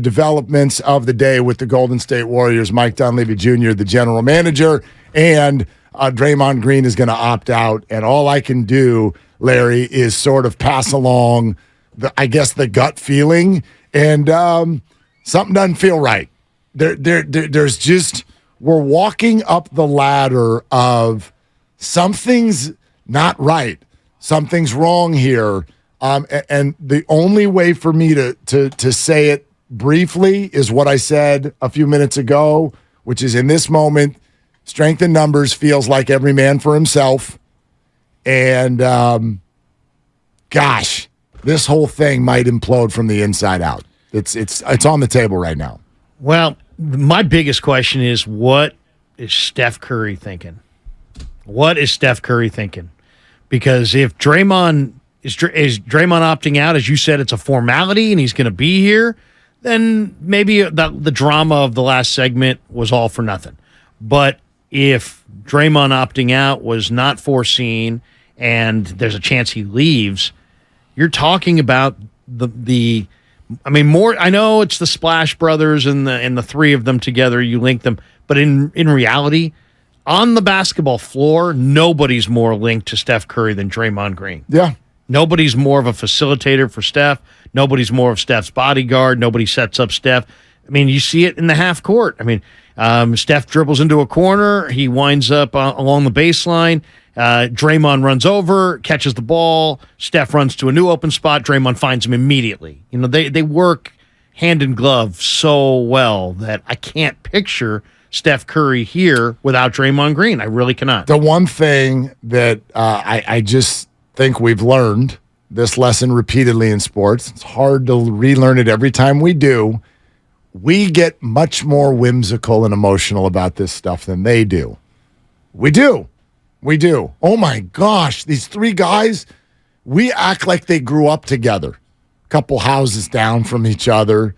Developments of the day with the Golden State Warriors. Mike Dunleavy Jr., the general manager, and Draymond Green is going to opt out. And all I can do, Larry, is sort of pass along, the gut feeling. And something doesn't feel right. There's just, we're walking up the ladder of something's not right. Something's wrong here. And the only way for me to say it briefly is what I said a few minutes ago, which is in this moment, strength in numbers feels like every man for himself. And gosh, this whole thing might implode from the inside out. It's on the table right now. Well, my biggest question is, what is Steph Curry thinking? What is Steph Curry thinking? Because if Draymond is Draymond opting out, as you said, it's a formality and he's going to be here, then maybe the drama of the last segment was all for nothing. But if Draymond opting out was not foreseen and there's a chance he leaves, you're talking about more. I know it's the Splash Brothers and the three of them together. You link them, but in reality, on the basketball floor, nobody's more linked to Steph Curry than Draymond Green. Yeah. Nobody's more of a facilitator for Steph. Nobody's more of Steph's bodyguard. Nobody sets up Steph. I mean, you see it in the half court. I mean, Steph dribbles into a corner. He winds up along the baseline. Draymond runs over, catches the ball. Steph runs to a new open spot. Draymond finds him immediately. You know, they work hand in glove so well that I can't picture Steph Curry here without Draymond Green. I really cannot. The one thing that I just think we've learned this lesson repeatedly in sports, it's hard to relearn it every time we do, we get much more whimsical and emotional about this stuff than they do. We do. Oh my gosh, these three guys, we act like they grew up together, a couple houses down from each other.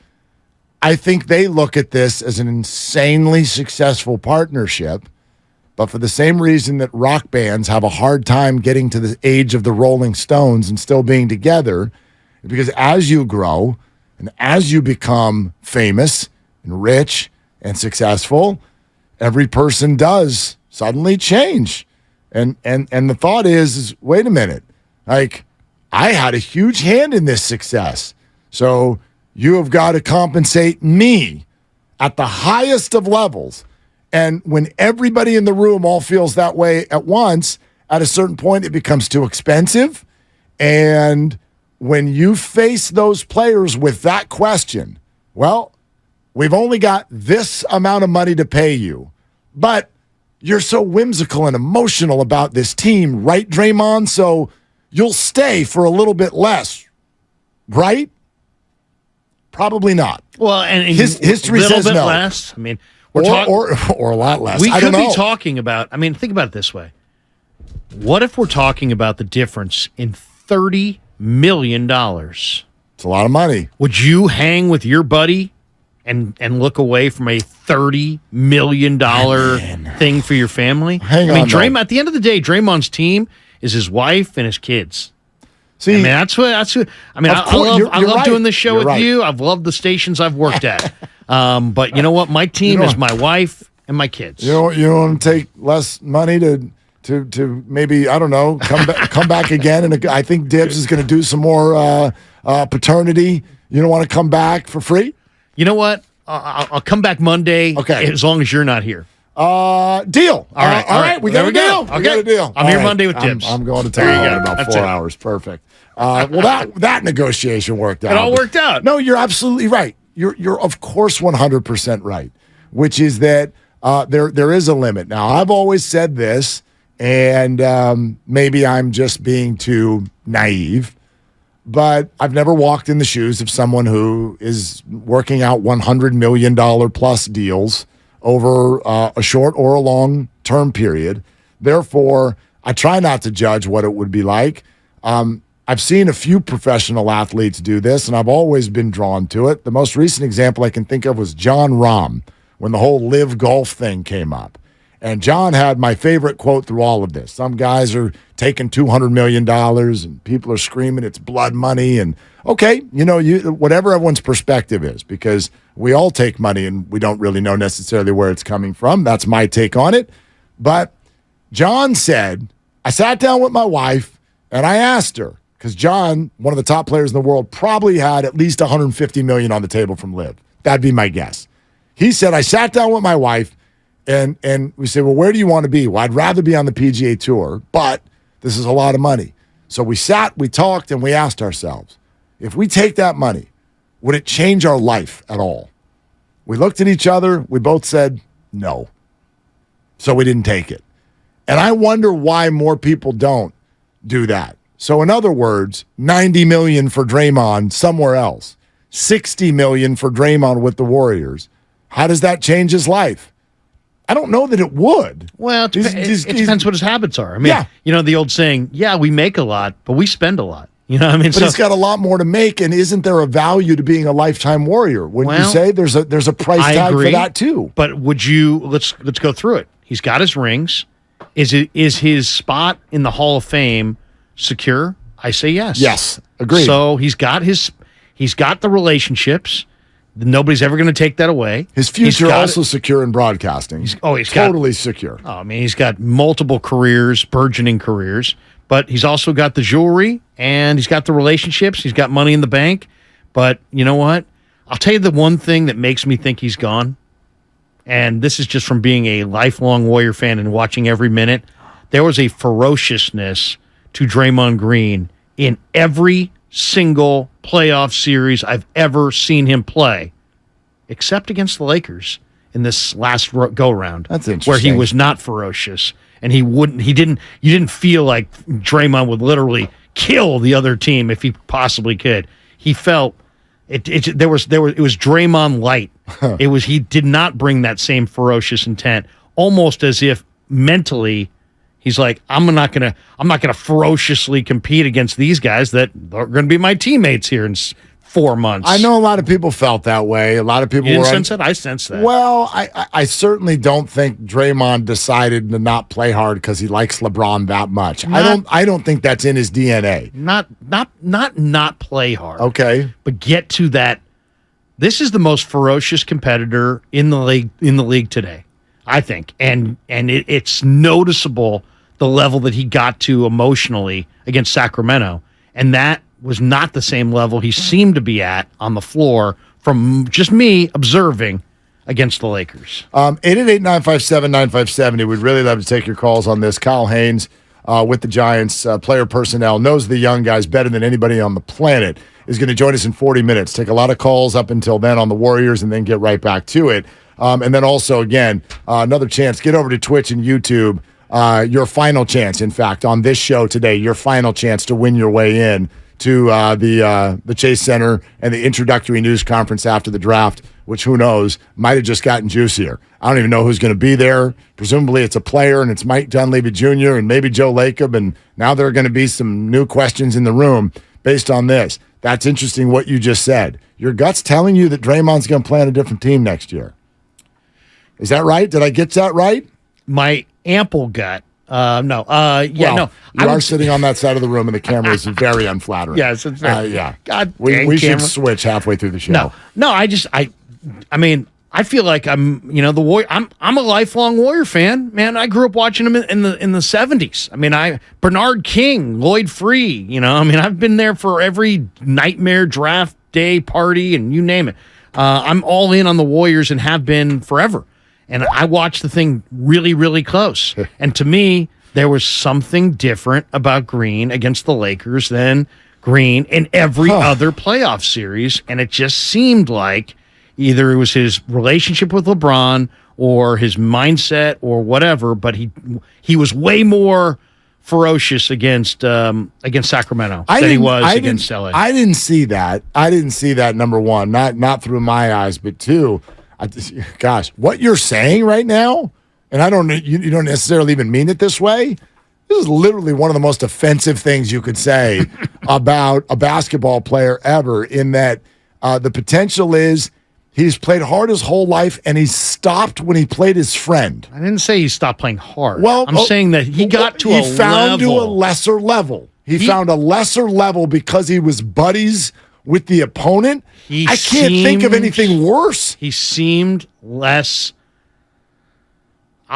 I think they look at this as an insanely successful partnership, but for the same reason that rock bands have a hard time getting to the age of the Rolling Stones and still being together, because as you grow and as you become famous and rich and successful, every person does suddenly change. And the thought is, wait a minute, like, I had a huge hand in this success. So you have got to compensate me at the highest of levels. And when everybody in the room all feels that way at once, at a certain point, it becomes too expensive. And when you face those players with that question, well, we've only got this amount of money to pay you, but you're so whimsical and emotional about this team, right, Draymond? So you'll stay for a little bit less, right? Probably not. Well, and history says no. Less. I mean, or a lot less. We could be talking about. I mean, think about it this way: what if we're talking about the difference in $30 million? It's a lot of money. Would you hang with your buddy and look away from a $30 million thing for your family? Draymond. At the end of the day, Draymond's team is his wife and his kids. See, I mean, that's what. I mean, I love doing this show with you. I've loved the stations I've worked at. But you know what? My team is my wife and my kids. You don't take less money to maybe, I don't know, come back again. And I think Dibs is going to do some more paternity. You don't want to come back for free? You know what? I'll come back Monday. Okay, as long as you're not here. Deal. All right. We got a deal. Okay. We got a deal. I'm here Monday with Dibs. I'm going to town in about 4 hours. Perfect. Well, that negotiation worked out. It all worked out. No, you're absolutely right. You're of course 100% right, which is that there is a limit. Now, I've always said this, and maybe I'm just being too naive, but I've never walked in the shoes of someone who is working out $100 million plus deals over a short or a long term period. Therefore, I try not to judge what it would be like. I've seen a few professional athletes do this, and I've always been drawn to it. The most recent example I can think of was John Rahm, when the whole live golf thing came up. And John had my favorite quote through all of this. Some guys are taking $200 million and people are screaming it's blood money. And okay, whatever everyone's perspective is, because we all take money and we don't really know necessarily where it's coming from. That's my take on it. But John said, I sat down with my wife and I asked her, because John, one of the top players in the world, probably had at least $150 million on the table from Liv. That'd be my guess. He said, I sat down with my wife and we said, well, where do you want to be? Well, I'd rather be on the PGA Tour, but this is a lot of money. So we sat, we talked, and we asked ourselves, if we take that money, would it change our life at all? We looked at each other. We both said no. So we didn't take it. And I wonder why more people don't do that. So in other words, $90 million for Draymond somewhere else, $60 million for Draymond with the Warriors. How does that change his life? I don't know that it would. Well, it depends what his habits are. I mean, the old saying, we make a lot, but we spend a lot. You know what I mean? But he's got a lot more to make, and isn't there a value to being a lifetime Warrior? Wouldn't you say there's a price tag for that too? But would you let's go through it. He's got his rings. Is his spot in the Hall of Fame secure? I say yes. Yes, agreed. So he's got the relationships. Nobody's ever going to take that away. His future also secure in broadcasting. He's totally secure. Oh, I mean, he's got multiple careers, burgeoning careers, but he's also got the jewelry and he's got the relationships. He's got money in the bank. But you know what? I'll tell you the one thing that makes me think he's gone, and this is just from being a lifelong Warrior fan and watching every minute. There was a ferociousness to Draymond Green in every single playoff series I've ever seen him play, except against the Lakers in this last go-round. That's interesting. Where he was not ferocious, and you didn't feel like Draymond would literally kill the other team if he possibly could. He felt it was Draymond light. He did not bring that same ferocious intent, almost as if mentally he's like, I'm not gonna ferociously compete against these guys that are going to be my teammates here in 4 months. I know a lot of people felt that way. A lot of people didn't sense it. I sense that. Well, I certainly don't think Draymond decided to not play hard because he likes LeBron that much. I don't think that's in his DNA. Not play hard. Okay, but get to that. This is the most ferocious competitor in the league today, I think, and it's noticeable the level that he got to emotionally against Sacramento, and that was not the same level he seemed to be at on the floor from just me observing against the Lakers. 888-957-9570. We'd really love to take your calls on this. Kyle Haynes with the Giants player personnel, knows the young guys better than anybody on the planet, is going to join us in 40 minutes. Take a lot of calls up until then on the Warriors and then get right back to it. And then also, again, another chance, get over to Twitch and YouTube. Your final chance, in fact, on this show today, your final chance to win your way in to the Chase Center and the introductory news conference after the draft, which, who knows, might have just gotten juicier. I don't even know who's going to be there. Presumably it's a player, and it's Mike Dunleavy Jr. and maybe Joe Lacob, and now there are going to be some new questions in the room based on this. That's interesting what you just said. Your gut's telling you that Draymond's going to play on a different team next year. Is that right? Did I get that right? My ample gut. No. You are sitting on that side of the room, and the camera is very unflattering. Yes, it's yeah. God, we should switch halfway through the show. No. I mean, I feel like I'm the Warrior. I'm a lifelong Warrior fan, man. I grew up watching them in the 70s. I mean, Bernard King, Lloyd Free. I've been there for every nightmare draft day party, and you name it. I'm all in on the Warriors and have been forever. And I watched the thing really, really close. And to me, there was something different about Green against the Lakers than Green in every other playoff series. And it just seemed like either it was his relationship with LeBron or his mindset or whatever, but he was way more ferocious against Sacramento than he was against LA. I didn't see that. Number one, not through my eyes, but two, gosh, what you're saying right now, and you don't necessarily even mean it this way. This is literally one of the most offensive things you could say about a basketball player ever, in that the potential is He's played hard his whole life, and he stopped when he played his friend. I didn't say he stopped playing hard. Well, I'm saying that he got to a level. He found to a lesser level. He found a lesser level because he was buddies with the opponent. I can't think of anything worse. He seemed less.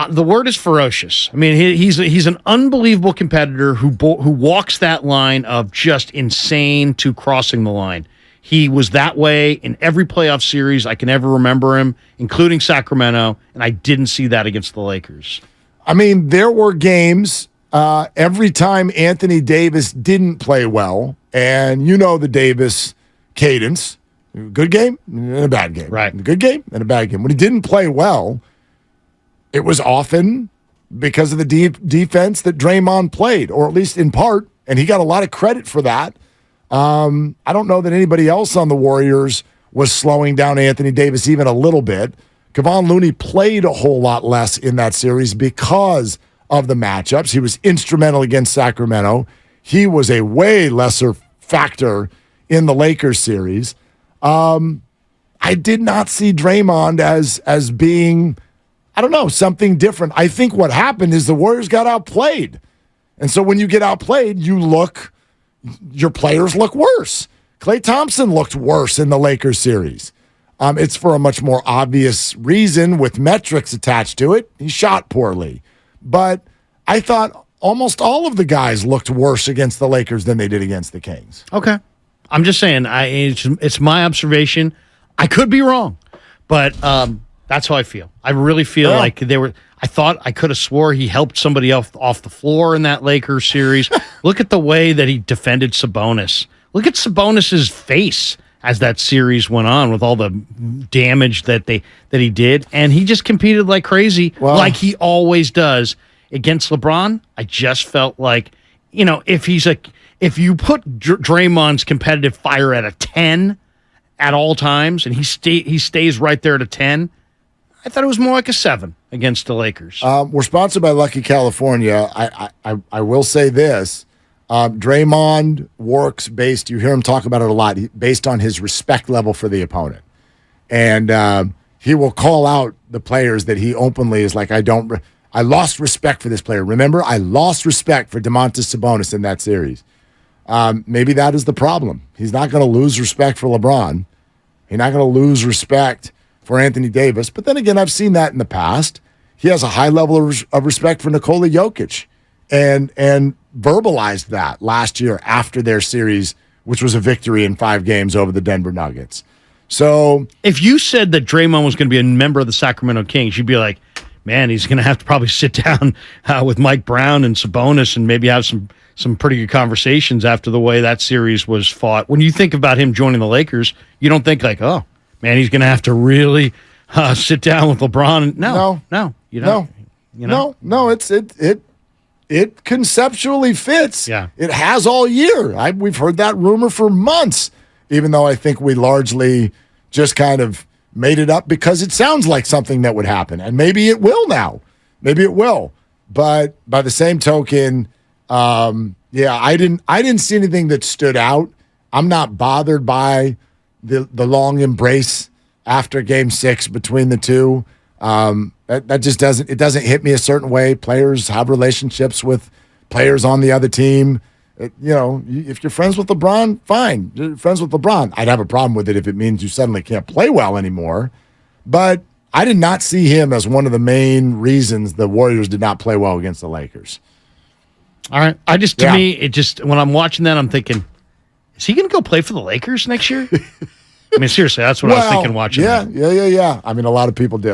The word is ferocious. I mean, he's an unbelievable competitor who walks that line of just insane to crossing the line. He was that way in every playoff series I can ever remember him, including Sacramento, and I didn't see that against the Lakers. I mean, there were games every time Anthony Davis didn't play well, and you know the Davis cadence. Good game and a bad game. Right. Good game and a bad game. When he didn't play well, it was often because of the defense that Draymond played, or at least in part, and he got a lot of credit for that. I don't know that anybody else on the Warriors was slowing down Anthony Davis even a little bit. Kevon Looney played a whole lot less in that series because of the matchups. He was instrumental against Sacramento. He was a way lesser factor in the Lakers series. I did not see Draymond as being, I don't know, something different. I think what happened is the Warriors got outplayed. And so when you get outplayed, your players look worse. Klay Thompson looked worse in the Lakers series. It's for a much more obvious reason with metrics attached to it. He shot poorly. But I thought almost all of the guys looked worse against the Lakers than they did against the Kings. Okay. I'm just saying, it's my observation. I could be wrong, but that's how I feel. I really feel like I thought I could have swore he helped somebody else off the floor in that Lakers series. Look at the way that he defended Sabonis. Look at Sabonis's face as that series went on with all the damage that he did, and he just competed like crazy, like he always does against LeBron. I just felt like, if you put Draymond's competitive fire at a 10 at all times, and he stays right there at a 10. I thought it was more like a 7 against the Lakers. We're sponsored by Lucky California. I will say this. Draymond works based, you hear him talk about it a lot, based on his respect level for the opponent. And he will call out the players that he openly is like, I lost respect for this player. Remember, I lost respect for Domantas Sabonis in that series. Maybe that is the problem. He's not going to lose respect for LeBron. He's not going to lose respect for Anthony Davis. But then again, I've seen that in the past. He has a high level of respect for Nikola Jokic and verbalized that last year after their series, which was a victory in 5 games over the Denver Nuggets. So if you said that Draymond was going to be a member of the Sacramento Kings, you'd be like, man, he's going to have to probably sit down with Mike Brown and Sabonis and maybe have some pretty good conversations after the way that series was fought. When you think about him joining the Lakers, you don't think like, oh, man, he's going to have to really sit down with LeBron. No, you don't. No. It conceptually fits. Yeah, it has all year. We've heard that rumor for months, even though I think we largely just kind of made it up because it sounds like something that would happen, and maybe it will now. Maybe it will. But by the same token, I didn't see anything that stood out. I'm not bothered by the long embrace after Game 6 between the two. That just doesn't hit me a certain way. Players have relationships with players on the other team. If you're friends with LeBron, fine. You're friends with LeBron. I'd have a problem with it if it means you suddenly can't play well anymore. But I did not see him as one of the main reasons the Warriors did not play well against the Lakers. All right. To me, it just, when I'm watching that, I'm thinking, is he going to go play for the Lakers next year? I mean, seriously, that's what I was thinking watching that. Yeah. I mean, a lot of people did.